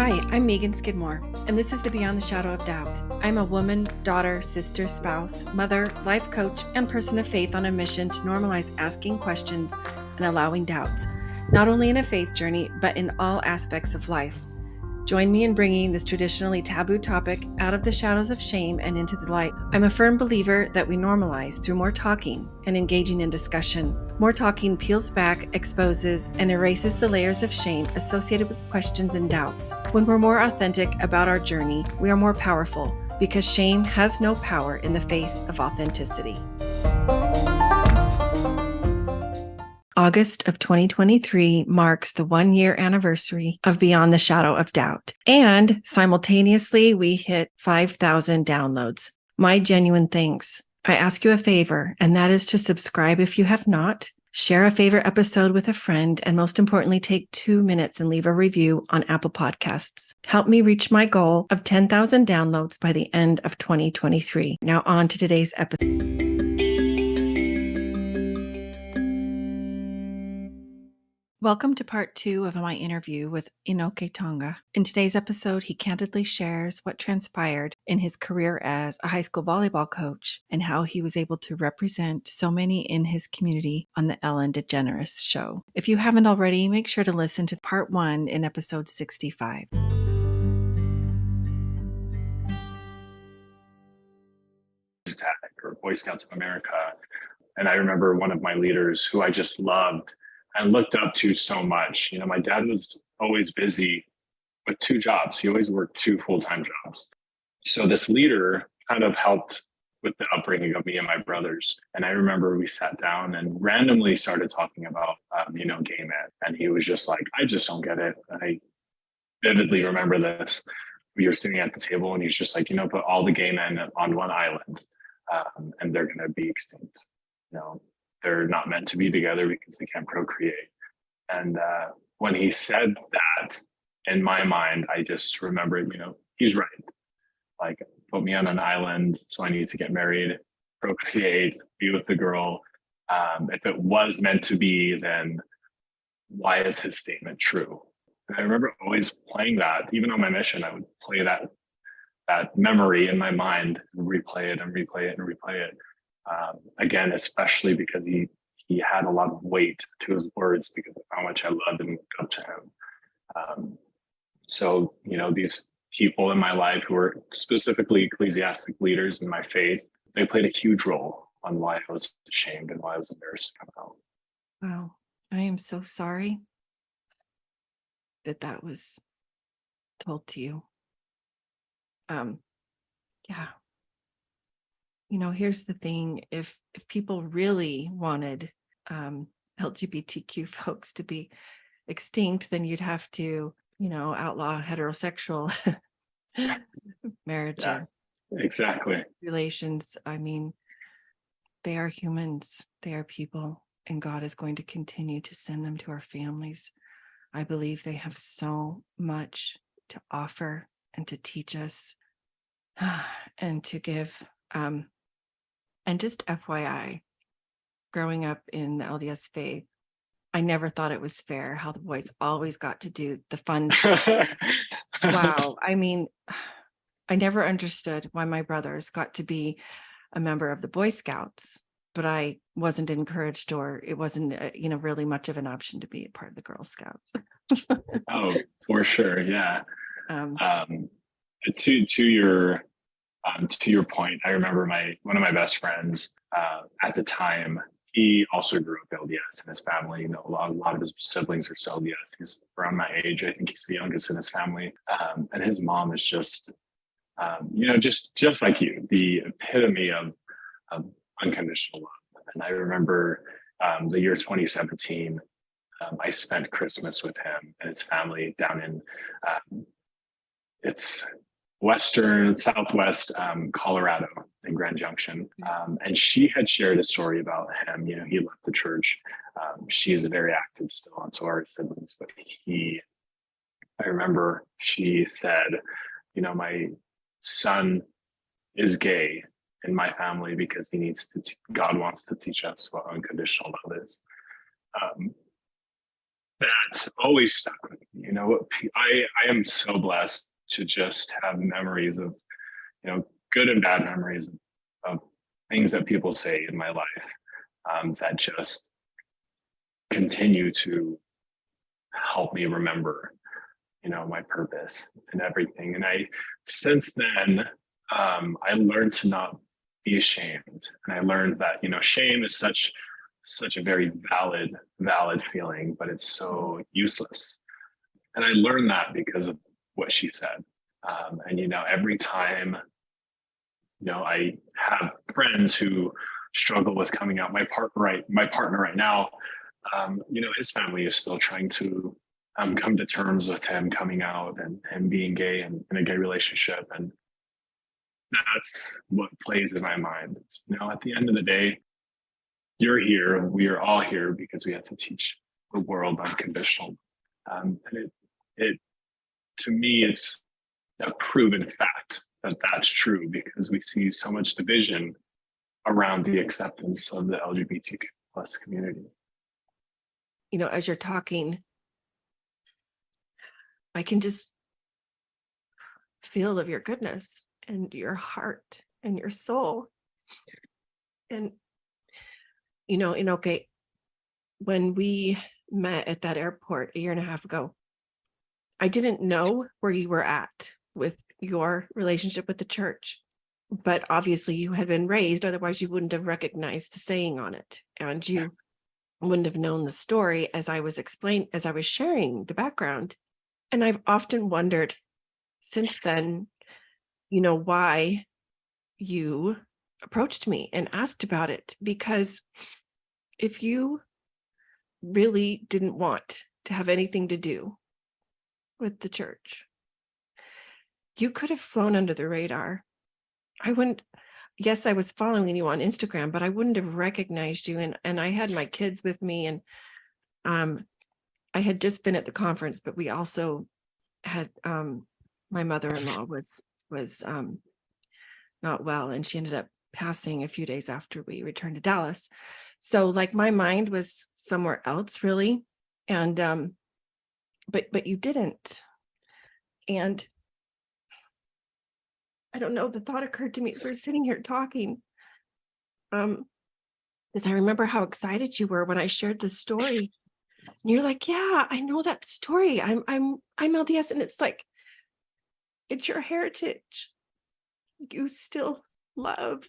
Hi, I'm Megan Skidmore, and this is the Beyond the Shadow of Doubt. I'm a woman, daughter, sister, spouse, mother, life coach, and person of faith on a mission to normalize asking questions and allowing doubts, not only in a faith journey, but in all aspects of life. Join me in bringing this traditionally taboo topic out of the shadows of shame and into the light. I'm a firm believer that we normalize through more talking and engaging in discussion. More talking peels back, exposes, and erases the layers of shame associated with questions and doubts. When we're more authentic about our journey, we are more powerful because shame has no power in the face of authenticity. August of 2023 marks the 1-year anniversary of Beyond the Shadow of Doubt. And simultaneously, we hit 5,000 downloads. My genuine thanks. I ask you a favor, and that is to subscribe if you have not, share a favorite episode with a friend, and most importantly, take 2 minutes and leave a review on Apple Podcasts. Help me reach my goal of 10,000 downloads by the end of 2023. Now on to today's episode. Welcome to part 2 of my interview with Inoke Tonga. In today's episode, he candidly shares what transpired in his career as a high school volleyball coach and how he was able to represent so many in his community on the Ellen DeGeneres show. If you haven't already, make sure to listen to part 1 in episode 65. Or Boy Scouts of America. And I remember one of my leaders who I just loved and looked up to so much. You know, my dad was always busy with 2 jobs. He always worked 2 full-time jobs. So this leader kind of helped with the upbringing of me and my brothers. And I remember we sat down and randomly started talking about, gay men. And he was just like, I just don't get it. And I vividly remember this. We were sitting at the table and he's just like, put all the gay men on one island and they're going to be extinct. They're not meant to be together because they can't procreate. And when he said that, in my mind, I just remembered, he's right. Like, put me on an island, so I need to get married, procreate, be with the girl. If it was meant to be, then why is his statement true? And I remember always playing that. Even on my mission, I would play that memory in my mind, and replay it and replay it and replay it. Again, especially because he had a lot of weight to his words because of how much I loved and looked up to him. So, these people in my life who were specifically ecclesiastic leaders in my faith, they played a huge role on why I was ashamed and why I was embarrassed to come out. Wow. I am so sorry that was told to you. Yeah. Here's the thing. If people really wanted LGBTQ folks to be extinct, then you'd have to, outlaw heterosexual marriage. Yeah, exactly. Relations. I mean, they are humans. They are people. And God is going to continue to send them to our families. I believe they have so much to offer and to teach us and to give. And just FYI, growing up in the LDS faith, I never thought it was fair how the boys always got to do the fun stuff. Wow. I mean, I never understood why my brothers got to be a member of the Boy Scouts, but I wasn't encouraged, or it wasn't, really much of an option to be a part of the Girl Scouts. Oh, for sure. Yeah. To your point, I remember one of my best friends at the time. He also grew up LDS in his family. A lot of his siblings are still LDS. He's around my age. I think he's the youngest in his family. And his mom is just, just like you, the epitome of unconditional love. And I remember the year 2017. I spent Christmas with him and his family down in it's southwest Colorado in Grand Junction. And she had shared a story about him. He left the church. She is very active still, and so are his siblings. But I remember she said, my son is gay in my family because God wants to teach us what unconditional love is. that always stuck with me. I am so blessed to just have memories of, good and bad memories of things that people say in my life, that just continue to help me remember, my purpose and everything. And since then, I learned to not be ashamed. And I learned that, shame is such a very valid feeling, but it's so useless. And I learned that because of what she said. And every time, I have friends who struggle with coming out. My partner right now, his family is still trying to come to terms with him coming out and him being gay and in a gay relationship. And that's what plays in my mind. At the end of the day, you're here. We are all here because we have to teach the world unconditional. And it to me, it's a proven fact that that's true, because we see so much division around the acceptance of the LGBTQ plus community. As you're talking, I can just feel of your goodness and your heart and your soul. And, Inoke, when we met at that airport a year and a half ago, I didn't know where you were at with your relationship with the church, but obviously you had been raised, otherwise you wouldn't have recognized the saying on it. And you wouldn't have known the story as I was sharing the background. And I've often wondered since then, why you approached me and asked about it. Because if you really didn't want to have anything to do with the church, you could have flown under the radar. Yes, I was following you on Instagram, but I wouldn't have recognized you. And I had my kids with me, and I had just been at the conference, but we also had my mother-in-law was not well, and she ended up passing a few days after we returned to Dallas. So my mind was somewhere else, really. And but you didn't. And I don't know, the thought occurred to me as we're sitting here talking, because I remember how excited you were when I shared the story. And you're like, yeah, I know that story. I'm LDS, and it's your heritage. You still love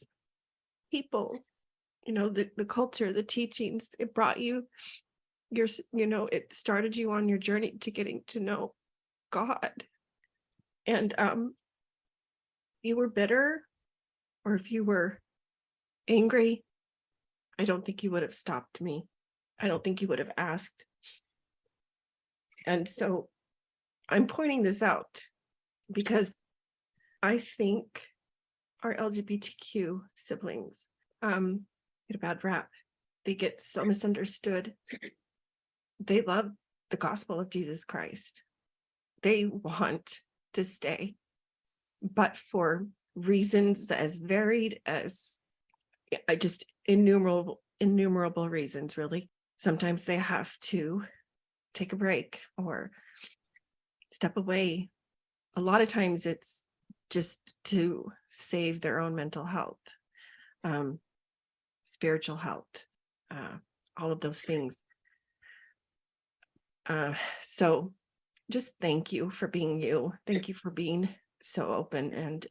people, the culture, the teachings. It brought you it started you on your journey to getting to know God. And you were bitter, or if you were angry, I don't think you would have stopped me. I don't think you would have asked. And so I'm pointing this out because I think our LGBTQ siblings get a bad rap. They get so misunderstood. They love the gospel of Jesus Christ. They want to stay, but for reasons as varied as just innumerable reasons, really. Sometimes they have to take a break or step away. A lot of times it's just to save their own mental health, spiritual health, all of those things. So just thank you for being you. Thank you for being so open. And,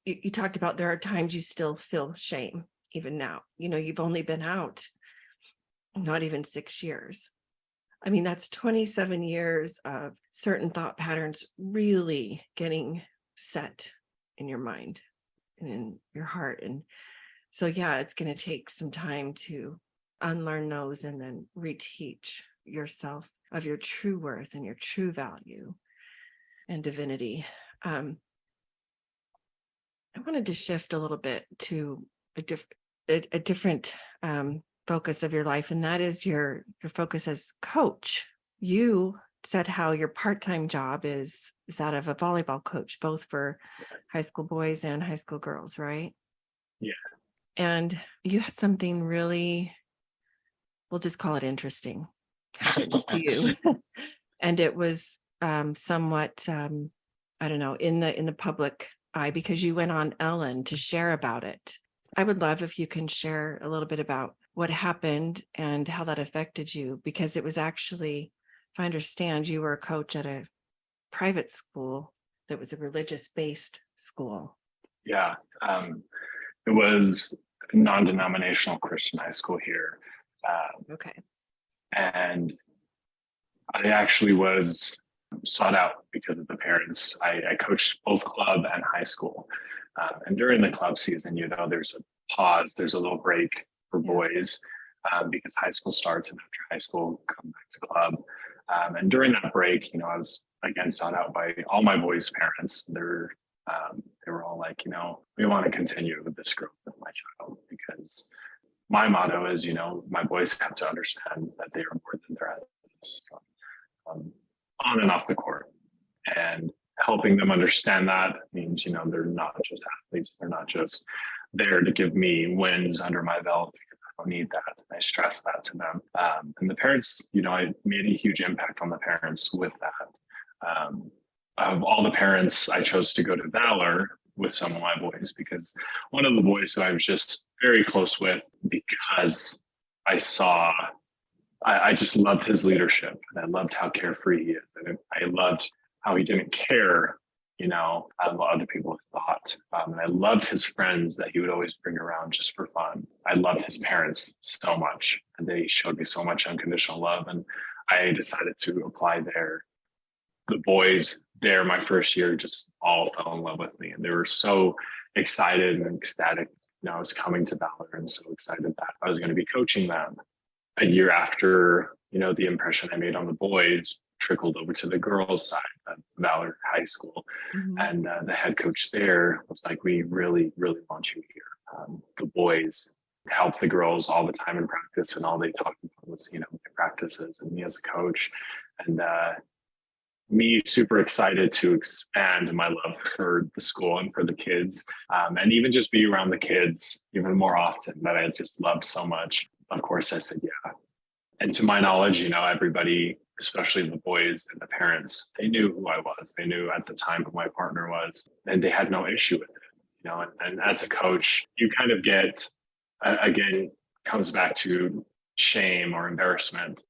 you talked about there are times you still feel shame, even now. You've only been out not even 6 years. I mean, that's 27 years of certain thought patterns really getting set in your mind and in your heart. And so, yeah, it's going to take some time to unlearn those and then reteach yourself of your true worth and your true value and divinity. I wanted to shift a little bit to a different focus of your life, and that is your focus as coach. You said how your part-time job is that of a volleyball coach, both for high school boys and high school girls, right? Yeah. And you had something really we'll just call it interesting, happened to you. And it was somewhat, I don't know, in the public eye, because you went on Ellen to share about it. I would love if you can share a little bit about what happened and how that affected you, because it was actually, if I understand, you were a coach at a private school that was a religious-based school. Yeah, it was a non-denominational Christian high school here. Okay. And I actually was sought out because of the parents. I coached both club and high school. And during the club season, there's a pause, there's a little break for boys because high school starts, and after high school, come back to club. And during that break, I was again sought out by all my boys' parents. They were all like, we want to continue with this growth of my child, because my motto is, my boys have to understand that they are more than their athletes, on and off the court. And helping them understand that means, they're not just athletes. They're not just there to give me wins under my belt, because I don't need that. And I stress that to them. And the parents, I made a huge impact on the parents with that. Of all the parents, I chose to go to Valor with some of my boys, because one of the boys who I was just very close with, because I just loved his leadership, and I loved how carefree he is. And I loved how he didn't care, what other people thought. And I loved his friends that he would always bring around just for fun. I loved his parents so much, and they showed me so much unconditional love. And I decided to apply there. The boys there, my first year, just all fell in love with me, and they were so excited and ecstatic. I was coming to Valor, and so excited that I was going to be coaching them. A year after, the impression I made on the boys trickled over to the girls' side at Valor High School. Mm-hmm. And the head coach there was like, we really, really want you here. The boys help the girls all the time in practice, and all they talked about was, their practices and me as a coach. And me super excited to expand my love for the school and for the kids, and even just be around the kids even more often, that I just loved so much. Of course, I said, yeah. And to my knowledge, everybody, especially the boys and the parents, they knew who I was. They knew at the time who my partner was, and they had no issue with it. And as a coach, you kind of get, again, comes back to shame or embarrassment.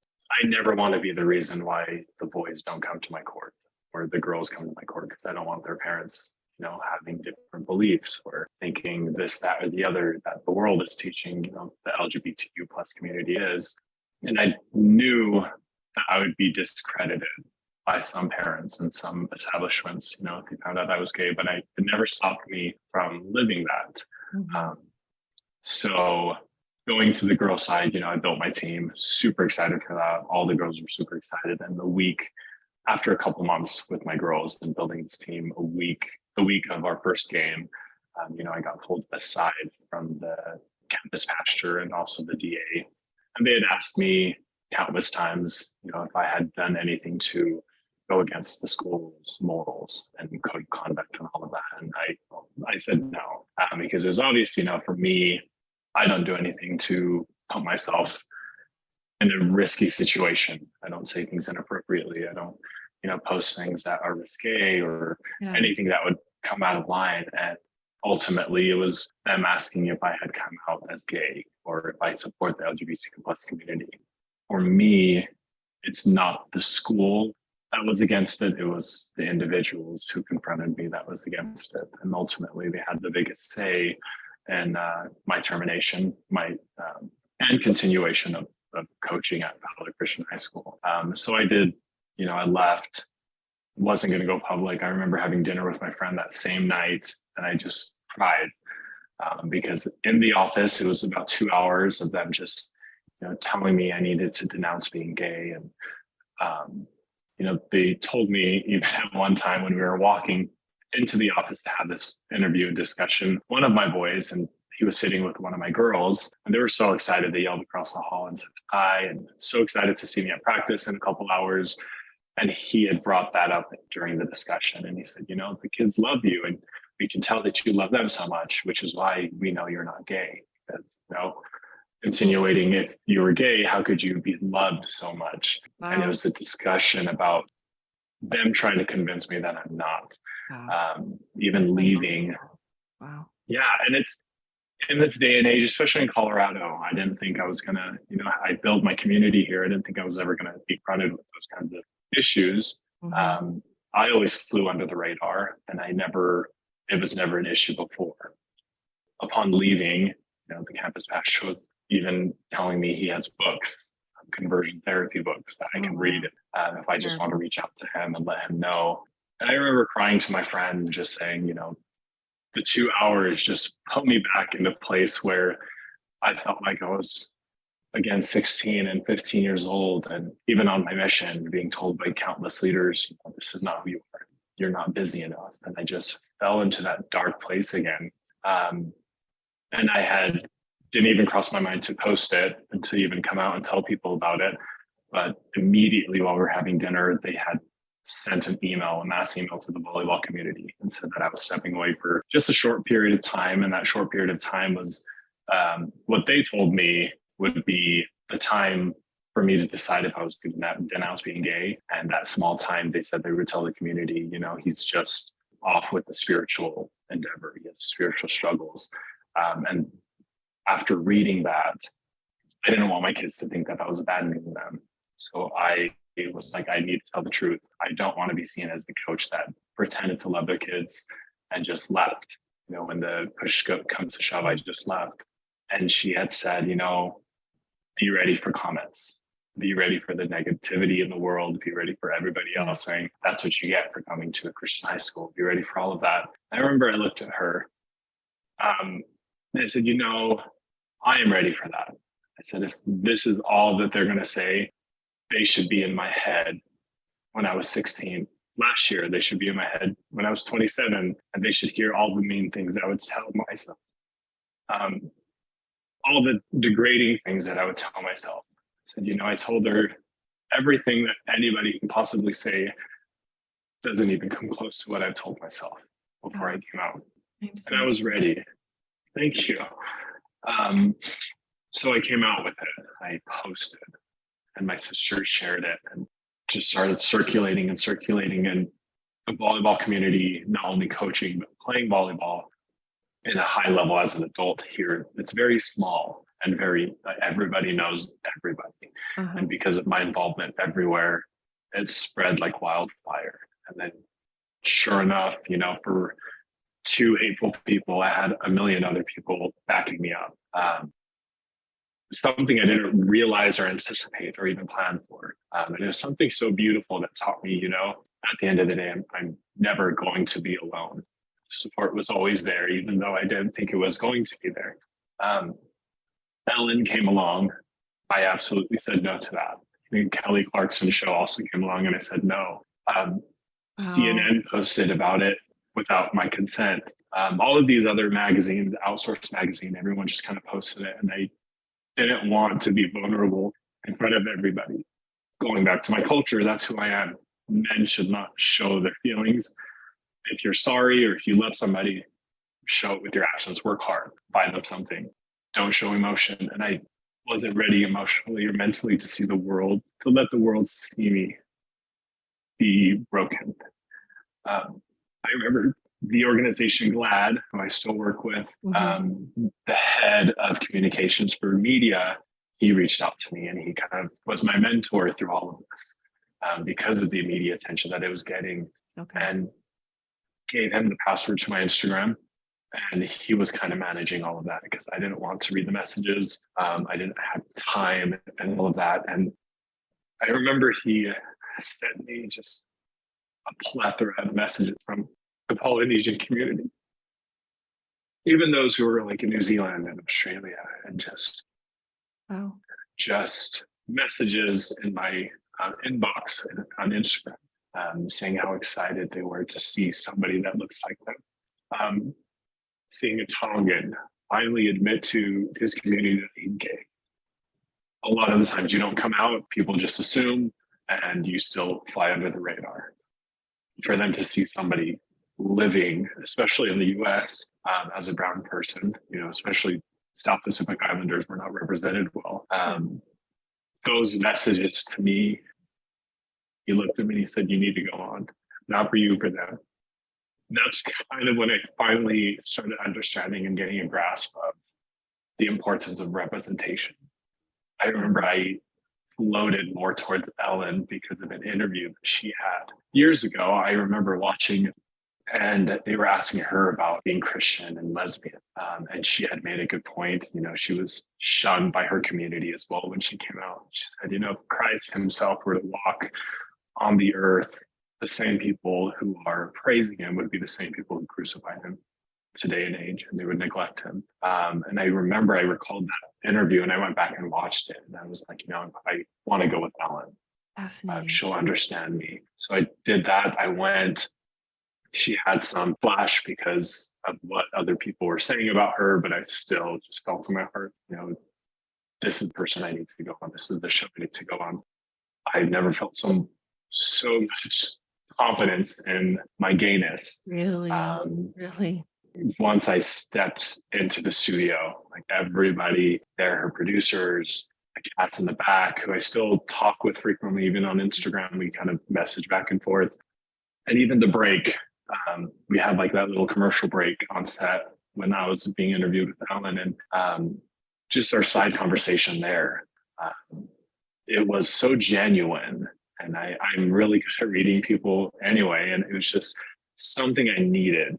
I never want to be the reason why the boys don't come to my court, or the girls come to my court, because I don't want their parents, having different beliefs or thinking this, that, or the other that the world is teaching, the LGBTQ plus community is. And I knew that I would be discredited by some parents and some establishments, if they found out I was gay, but it never stopped me from living that. Mm-hmm. So going to the girl side, I built my team, super excited for that. All the girls were super excited. And after a couple months with my girls and building this team, the week of our first game, I got pulled aside from the campus pastor and also the DA. And they had asked me countless times, if I had done anything to go against the school's morals and code of conduct and all of that. And I said no, because it was obvious, for me, I don't do anything to put myself in a risky situation. I don't say things inappropriately. I don't, post things that are risque or anything that would come out of line. And ultimately, it was them asking if I had come out as gay or if I support the LGBTQ plus community. For me, it's not the school that was against it. It was the individuals who confronted me that was against it. And ultimately, they had the biggest say in my termination, and continuation of coaching at Valor Christian High School. So I did, I left, wasn't going to go public. I remember having dinner with my friend that same night, and I just cried because in the office, it was about 2 hours of them just, telling me I needed to denounce being gay. And, they told me even at one time when we were walking into the office to have this interview and discussion, one of my boys, and he was sitting with one of my girls, and they were so excited. They yelled across the hall and said hi, and so excited to see me at practice in a couple hours. And he had brought that up during the discussion. And he said, the kids love you, and we can tell that you love them so much, which is why we know you're not gay. Because, insinuating if you were gay, how could you be loved so much? And it Wow. was a discussion about them trying to convince me that I'm not. Wow. Even That's leaving. unbelievable. Wow. Yeah. And it's in this day and age, especially in Colorado, I didn't think I was going to, I built my community here. I didn't think I was ever going to be confronted with those kinds of issues. Mhm. I always flew under the radar, and it was never an issue before. Upon leaving, the campus pastor was even telling me he has books, conversion therapy books that I Oh, can wow. read if I just want to Terrible. reach out to him and let him know. And I remember crying to my friend, just saying, the 2 hours just put me back in a place where I felt like I was, again, 16 and 15 years old. And even on my mission, being told by countless leaders, this is not who you are. You're not busy enough. And I just fell into that dark place again. And didn't even cross my mind to post it and to even come out and tell people about it. But immediately while we were having dinner, they had sent a mass email to the volleyball community and said that I was stepping away for just a short period of time. And that short period of time was what they told me would be the time for me to decide if I was going to denounce being gay. And that small time, they said they would tell the community, he's just off with the spiritual endeavor. He has spiritual struggles. And after reading that, I didn't want my kids to think that I was abandoning them. So it was like, I need to tell the truth. I don't want to be seen as the coach that pretended to love their kids and just left. When the push comes to shove, I just left. And she had said, be ready for comments. Be ready for the negativity in the world. Be ready for everybody else saying, that's what you get for coming to a Christian high school. Be ready for all of that. I remember I looked at her and I said, I am ready for that. I said, if this is all that they're going to say, they should be in my head when I was 16. Last year, they should be in my head when I was 27, and they should hear all the mean things I would tell myself. All the degrading things that I would tell myself. I said, I told her everything that anybody can possibly say doesn't even come close to what I told myself before I came out. And I was ready. Thank you. So I came out with it. I posted, and my sister shared it, and just started circulating. And the volleyball community, not only coaching, but playing volleyball in a high level as an adult here. It's very small and everybody knows everybody. And because of my involvement everywhere, it's spread like wildfire. And then sure enough, for 2 hateful people, I had a million other people backing me up. Something I didn't realize or anticipate or even plan for. And it was something so beautiful that taught me, at the end of the day, I'm never going to be alone. Support was always there, even though I didn't think it was going to be there. Ellen came along. I absolutely said no to that. Kelly Clarkson's show also came along, and I said no. CNN posted about it without my consent. All of these other magazines, Outsourced Magazine, everyone just kind of posted it, and I didn't want to be vulnerable in front of everybody. Going back to my culture, that's who I am. Men should not show their feelings. If you're sorry or if you love somebody, show it with your actions. Work hard, buy them something. Don't show emotion. And I wasn't ready emotionally or mentally to see the world, to let the world see me be broken. I remember the organization GLAD, who I still work with, the head of communications for media, he reached out to me, and he kind of was my mentor through all of this because of the media attention that it was getting, and gave him the password to my Instagram. And he was kind of managing all of that because I didn't want to read the messages. I didn't have time and all of that. And I remember he sent me just a plethora of messages from the Polynesian community, even those who were like in New Zealand and Australia, and just messages in my inbox on Instagram, saying how excited they were to see somebody that looks like them. Seeing a Tongan finally admit to his community that he's gay. A lot of the times you don't come out, people just assume, and you still fly under the radar. For them to see somebody living, especially in the US, as a brown person, especially South Pacific Islanders were not represented well. Those messages to me, he looked at me and he said, you need to go on, not for you, for them. That's kind of when I finally started understanding and getting a grasp of the importance of representation. I remember I floated more towards Ellen because of an interview that she had years ago. I remember watching, and they were asking her about being Christian and lesbian. And she had made a good point. You know, she was shunned by her community as well when she came out. She said, you know, if Christ himself were to walk on the earth, the same people who are praising him would be the same people who crucified him today and age, and they would neglect him. And I remember I recalled that interview, and I went back and watched it, and I was like, you know, I want to go with Ellen. She'll understand me. So I did that. I went. She had some flash because of what other people were saying about her, but I still just felt in my heart, you know, this is the person I need to go on. This is the show I need to go on. I never felt so much confidence in my gayness. Really? Really? Once I stepped into the studio, like everybody there, her producers, the cats in the back, who I still talk with frequently, even on Instagram, we kind of message back and forth. And even the break, we had like that little commercial break on set when I was being interviewed with Ellen, and just our side conversation there. It was so genuine, and I'm really good at reading people anyway, and it was just something I needed.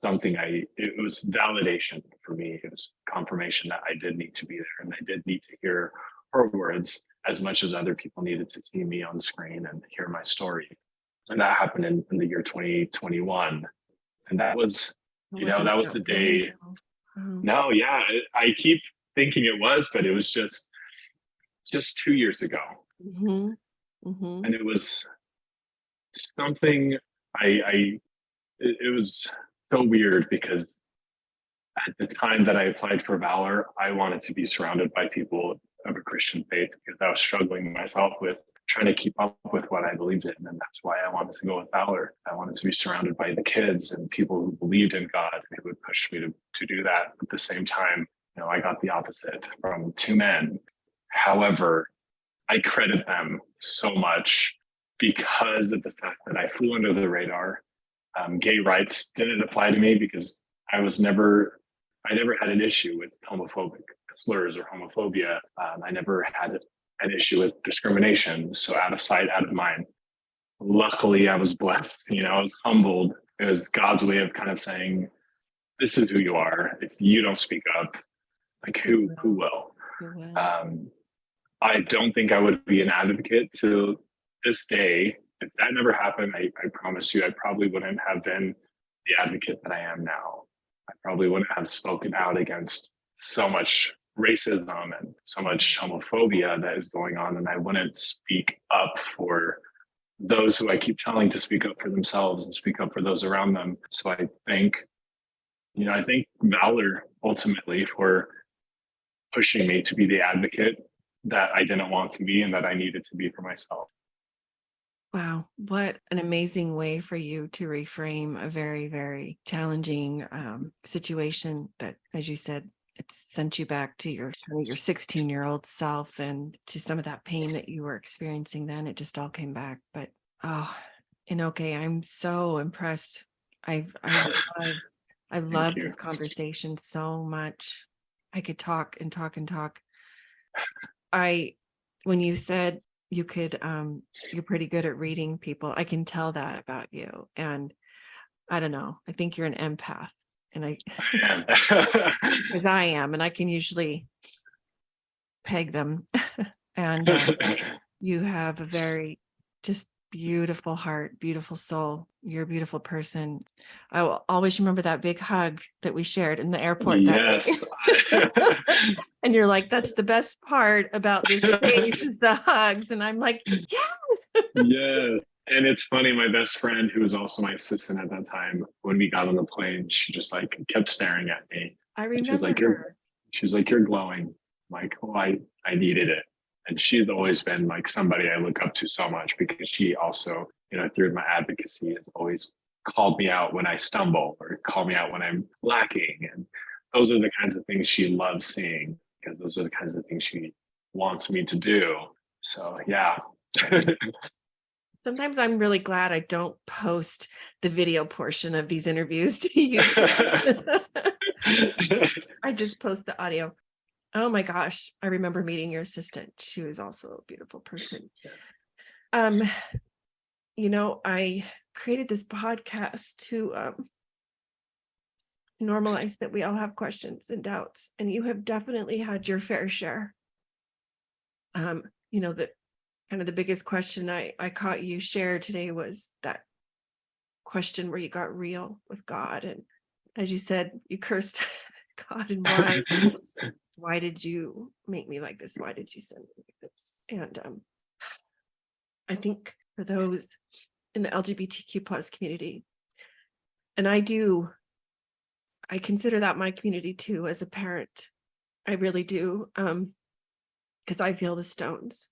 It was validation for me. It was confirmation that I did need to be there, and I did need to hear her words as much as other people needed to see me on screen and hear my story. And that happened in the year 2021. And that was, that was the day. No, yeah, I keep thinking it was, but it was just 2 years ago. Mm-hmm. Mm-hmm. And it was something it was so weird because at the time that I applied for Valor, I wanted to be surrounded by people of a Christian faith because I was struggling myself with trying to keep up with what I believed in. And that's why I wanted to go with Valor. I wanted to be surrounded by the kids and people who believed in God and who would push me to do that. At the same time, I got the opposite from two men. However, I credit them so much because of the fact that I flew under the radar. Gay rights didn't apply to me because I never had an issue with homophobic slurs or homophobia. I never had an issue with discrimination. So out of sight, out of mind. Luckily, I was blessed. I was humbled. It was God's way of kind of saying, this is who you are. If you don't speak up, like who will? I don't think I would be an advocate to this day. If that never happened, I promise you, I probably wouldn't have been the advocate that I am now. I probably wouldn't have spoken out against so much racism and so much homophobia that is going on. And I wouldn't speak up for those who I keep telling to speak up for themselves and speak up for those around them. So I think Valor ultimately for pushing me to be the advocate that I didn't want to be and that I needed to be for myself. Wow, what an amazing way for you to reframe a very, very challenging situation that, as you said, it sent you back to your 16-year-old self and to some of that pain that you were experiencing then. It just all came back. But Inoke, I'm so impressed. I love this conversation so much. I could talk and talk and talk. When you said you could, you're pretty good at reading people, I can tell that about you. And I don't know, I think you're an empath. And because I am, and I can usually peg them. And you have a very just beautiful heart, beautiful soul. You're a beautiful person. I will always remember that big hug that we shared in the airport. Yes. And you're like, that's the best part about this space is the hugs. And I'm like, yes. Yeah. And it's funny, my best friend, who was also my assistant at that time, when we got on the plane, she just like kept staring at me. I remember her. She's like, you're glowing. I'm like, oh, I needed it. And she's always been like somebody I look up to so much because she also, through my advocacy, has always called me out when I stumble or called me out when I'm lacking. And those are the kinds of things she loves seeing, because those are the kinds of things she wants me to do. So yeah. Sometimes I'm really glad I don't post the video portion of these interviews to YouTube. I just post the audio. Oh my gosh. I remember meeting your assistant. She was also a beautiful person. I created this podcast to normalize that we all have questions and doubts, and you have definitely had your fair share. That kind of the biggest question I caught you share today was that question where you got real with God. And as you said, you cursed God, and why did you make me like this? Why did you send me like this? And I think for those in the LGBTQ plus community, and I consider that my community too, as a parent. I really do, because I feel the stones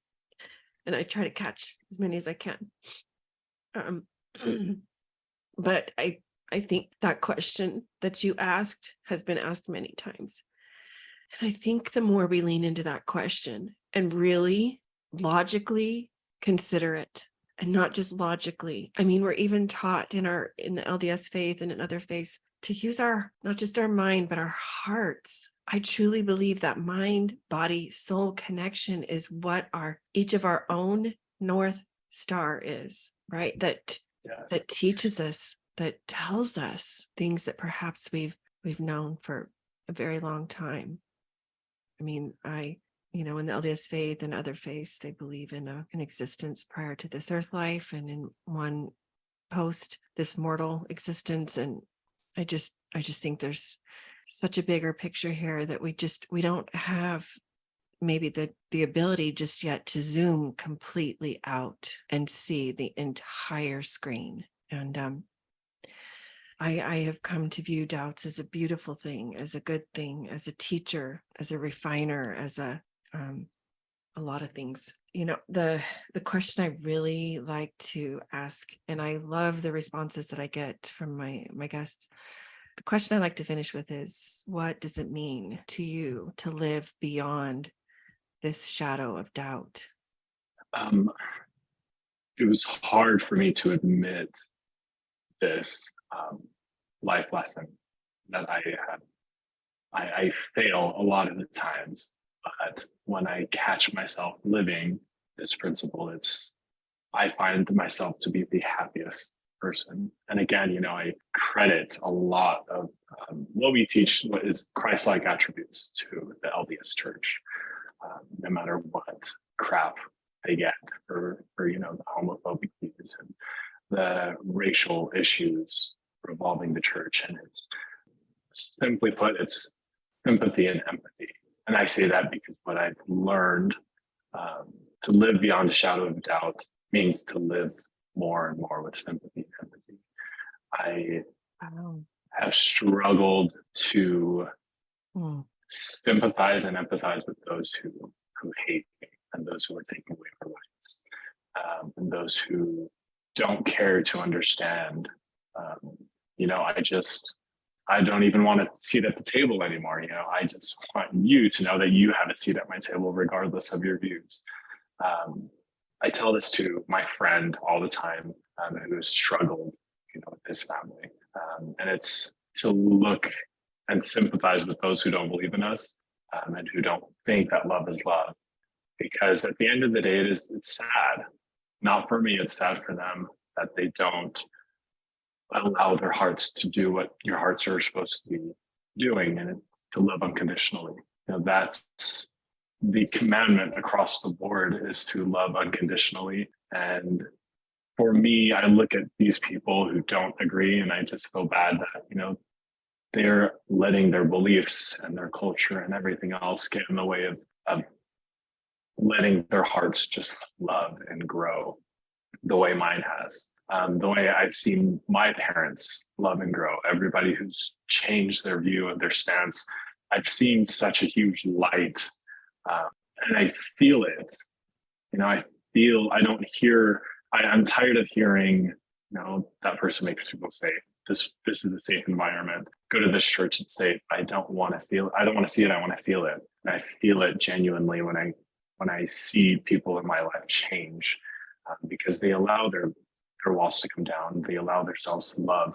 and I try to catch as many as I can. But I think that question that you asked has been asked many times. And I think the more we lean into that question and really logically consider it, and not just logically. I mean, we're even taught in the LDS faith and in other faiths to use not just our mind, but our hearts. I truly believe that mind, body, soul connection is what each of our own North Star is, right? That teaches us, that tells us things that perhaps we've known for a very long time. I mean, in the LDS faith and other faiths, they believe in an existence prior to this earth life and in one post this mortal existence. And I just think there's such a bigger picture here that we don't have maybe the ability just yet to zoom completely out and see the entire screen. And I have come to view doubts as a beautiful thing, as a good thing, as a teacher, as a refiner, as a lot of things. The question I really like to ask, and I love the responses that I get from my guests. The question I like to finish with is, what does it mean to you to live beyond this shadow of doubt? It was hard for me to admit this life lesson that I had. I fail a lot of the times, but when I catch myself living this principle, I find myself to be the happiest person. And again, I credit a lot of what we teach, what is Christ-like attributes, to the LDS Church. No matter what crap they get for the homophobic views and the racial issues revolving the church. And it's simply put, it's sympathy and empathy. And I say that because what I've learned, to live beyond a shadow of doubt means to live more and more with sympathy and empathy. I have struggled to sympathize and empathize with those who hate me, and those who are taking away our rights, and those who don't care to understand. I don't even want a seat at the table anymore. I just want you to know that you have a seat at my table, regardless of your views. I tell this to my friend all the time, who has struggled, with his family. And it's to look and sympathize with those who don't believe in us, and who don't think that love is love. Because at the end of the day, it's sad. Not for me, it's sad for them that they don't allow their hearts to do what your hearts are supposed to be doing, and to love unconditionally. That's the commandment across the board, is to love unconditionally. And for me, I look at these people who don't agree, and I just feel bad that, they're letting their beliefs and their culture and everything else get in the way of letting their hearts just love and grow the way mine has. The way I've seen my parents love and grow, everybody who's changed their view of their stance, I've seen such a huge light, and I feel it. I'm tired of hearing, that person makes people say, this is a safe environment. go to this church and say, I don't want to see it, I want to feel it. And I feel it genuinely when I see people in my life change, because they allow their walls to come down, they allow themselves to love.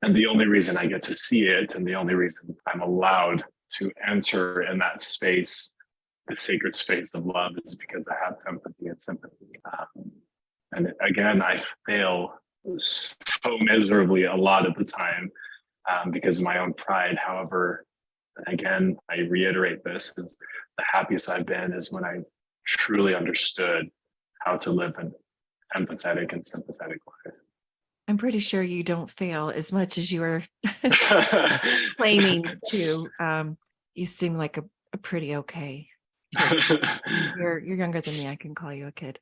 And the only reason I get to see it, and the only reason I'm allowed to enter in that space, the sacred space of love, is because I have empathy and sympathy. And again, I fail so miserably a lot of the time, because of my own pride. However, again, I reiterate this, is the happiest I've been is when I truly understood how to live an empathetic and sympathetic life. I'm pretty sure you don't fail as much as you are claiming to. You seem like a pretty okay kid. You're younger than me. I can call you a kid.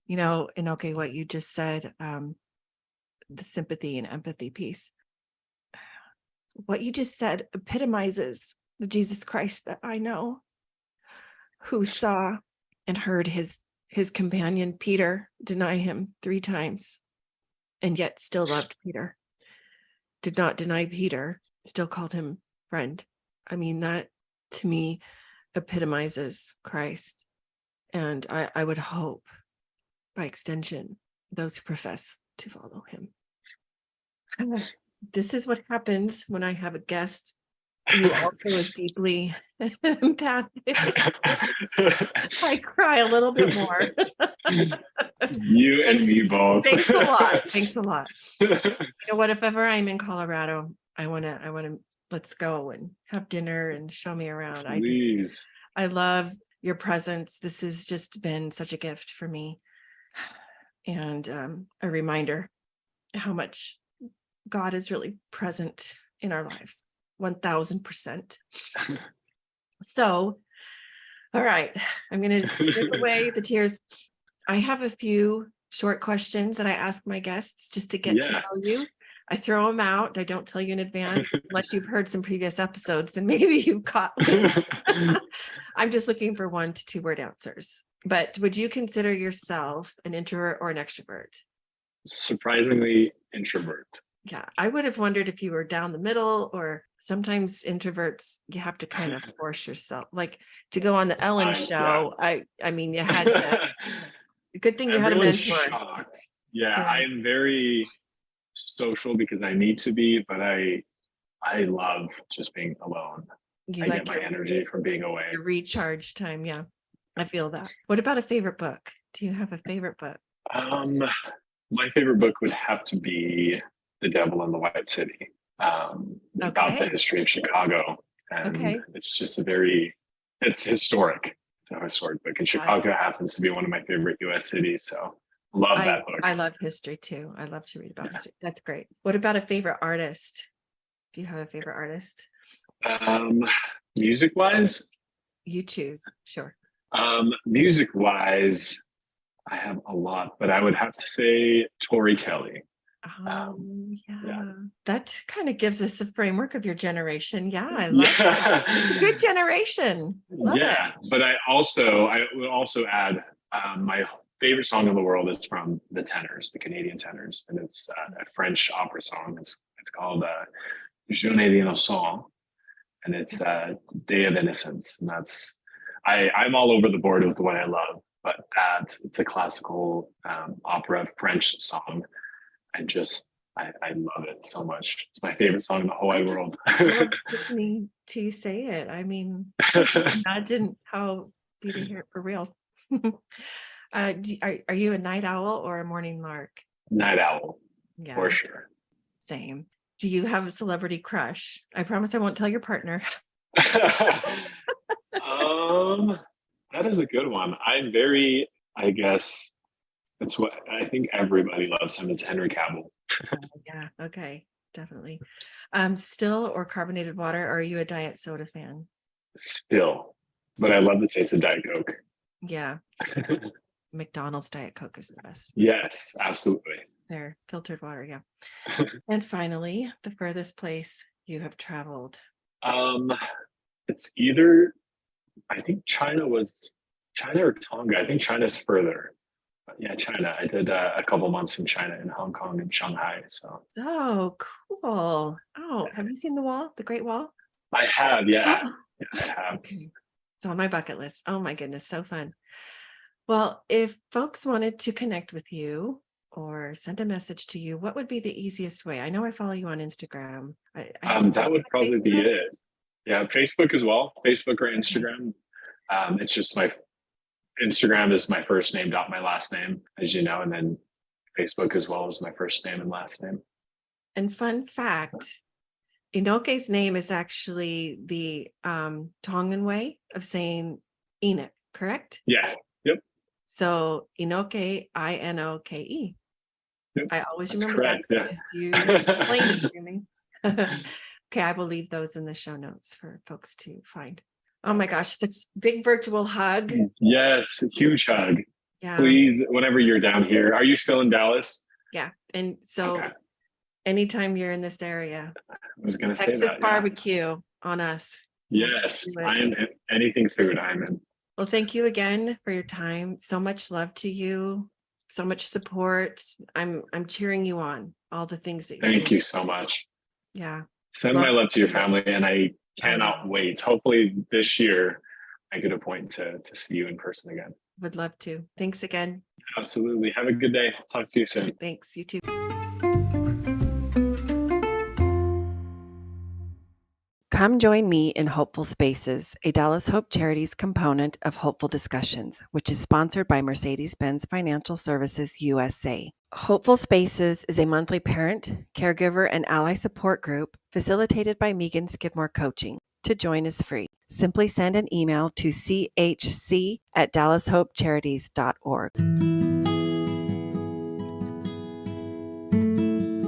Inoke, what you just said, the sympathy and empathy piece. What you just said epitomizes the Jesus Christ that I know, who saw and heard his companion Peter deny him 3 times, and yet still loved Peter, did not deny Peter, still called him friend. I mean, that to me epitomizes Christ. And I would hope, by extension, those who profess to follow him. This is what happens when I have a guest who also is deeply empathic. I cry a little bit more. You and me both. Thanks a lot. Thanks a lot. You know what? If ever I'm in Colorado, I want to let's go and have dinner and show me around. Please. I love your presence. This has just been such a gift for me, and a reminder how much God is really present in our lives. 1000%. So, all right, I'm going to sniff away the tears. I have a few short questions that I ask my guests just to get to know you. I throw them out. I don't tell you in advance unless you've heard some previous episodes, then maybe you've caught me. I'm just looking for 1 to 2 word answers. But would you consider yourself an introvert or an extrovert? Surprisingly, introvert. Yeah, I would have wondered if you were down the middle, or sometimes introverts, you have to kind of force yourself, like to go on the Ellen show. Yeah. I mean, you had to. Good thing you had a mentor. Shocked. Yeah, I'm very social because I need to be, but I love just being alone. I get my energy from being away. Your recharge time. Yeah, I feel that. What about a favorite book? Do you have a favorite book? My favorite book would have to be The Devil in the White City, about the history of Chicago. And it's just it's historic. It's a historic book. And Chicago happens to be one of my favorite US cities. So love that book. I love history too. I love to read about history. That's great. What about a favorite artist? Do you have a favorite artist? Music wise? You choose. Sure. Music wise, I have a lot, but I would have to say Tori Kelly. That kind of gives us a framework of your generation. Yeah, I love that. It's a good generation. Love it. But I would also add my favorite song in the world is from the Tenors, the Canadian Tenors, and it's a French opera song. It's called Journée d'Innocence, and it's Day of Innocence, and that's I'm all over the board with what I love, but it's a classical opera French song. I love it so much. It's my favorite song in the whole wide world. I love listening to you say it. I mean, imagine how be to hear it for real. Are you a night owl or a morning lark? Night owl, for sure. Same. Do you have a celebrity crush? I promise I won't tell your partner. That is a good one. I guess it's what I think everybody loves him is Henry Cavill. Yeah. Okay. Definitely. Still or carbonated water? Or are you a diet soda fan? Still, but I love the taste of Diet Coke. Yeah. McDonald's Diet Coke is the best. Yes, absolutely. Their filtered water. Yeah. And finally, the furthest place you have traveled. It's either, I think China or Tonga. I think China's further. Yeah, China. I did a couple months in China, in Hong Kong and Shanghai. So Oh, cool. Oh, have you seen the wall, the Great Wall? I have, yeah, Oh, I have. okay. It's on my bucket list. Oh my goodness, so fun. Well, if folks wanted to connect with you or send a message to you, what would be the easiest way? I know I follow you on Instagram. I haven't That would on probably be Facebook. it. Yeah, Facebook as well. Facebook or Okay. Instagram. It's just my Instagram is my first name dot my last name, as you know, and then Facebook as well is my first name and last name. And fun fact, Inoke's name is actually the Tongan way of saying Enoch, correct? Yeah. Yep. So Inoke, Inoke. Yep. I always That's remember that correct. Yeah. because you explained it to me. Okay, I will leave those in the show notes for folks to find. Oh my gosh, such big virtual hug. Yes. Huge hug. Yeah. Please, whenever you're down here, are you still in Dallas? Yeah. And so Okay. anytime you're in this area, I was going to say Texas that. Yeah. barbecue on us. Yes. Do it. I am anything food. I'm in. Well, thank you again for your time. So much love to you. So much support. I'm cheering you on. All the things that you're Thank doing. you so much. Yeah. Send my love to your family, and I cannot wait. Hopefully this year I get a point to see you in person again. Would love to. Thanks again. Absolutely. Have a good day. Talk to you soon. Thanks. You too. Come join me in Hopeful Spaces, a Dallas Hope Charities component of Hopeful Discussions, which is sponsored by Mercedes-Benz Financial Services USA. Hopeful Spaces is a monthly parent, caregiver, and ally support group facilitated by Megan Skidmore Coaching. To join is free. Simply send an email to chc@dallashopecharities.org.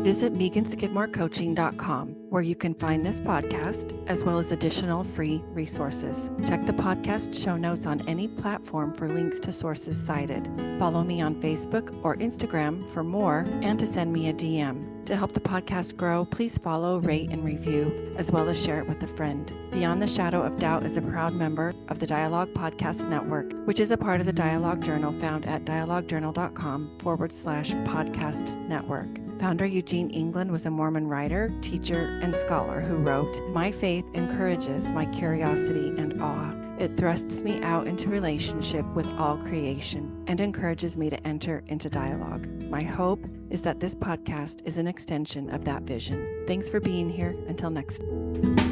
Visit meganskidmorecoaching.com, where you can find this podcast as well as additional free resources. Check the podcast show notes on any platform for links to sources cited. Follow me on Facebook or Instagram for more and to send me a DM. To help the podcast grow, please follow, rate, and review, as well as share it with a friend. Beyond the Shadow of Doubt is a proud member of the Dialogue Podcast Network, which is a part of the Dialogue Journal found at dialoguejournal.com/podcast network. Founder Eugene England was a Mormon writer, teacher, and scholar who wrote, "My faith encourages my curiosity and awe. It thrusts me out into relationship with all creation and encourages me to enter into dialogue. My hope is that this podcast is an extension of that vision." Thanks for being here. Until next time.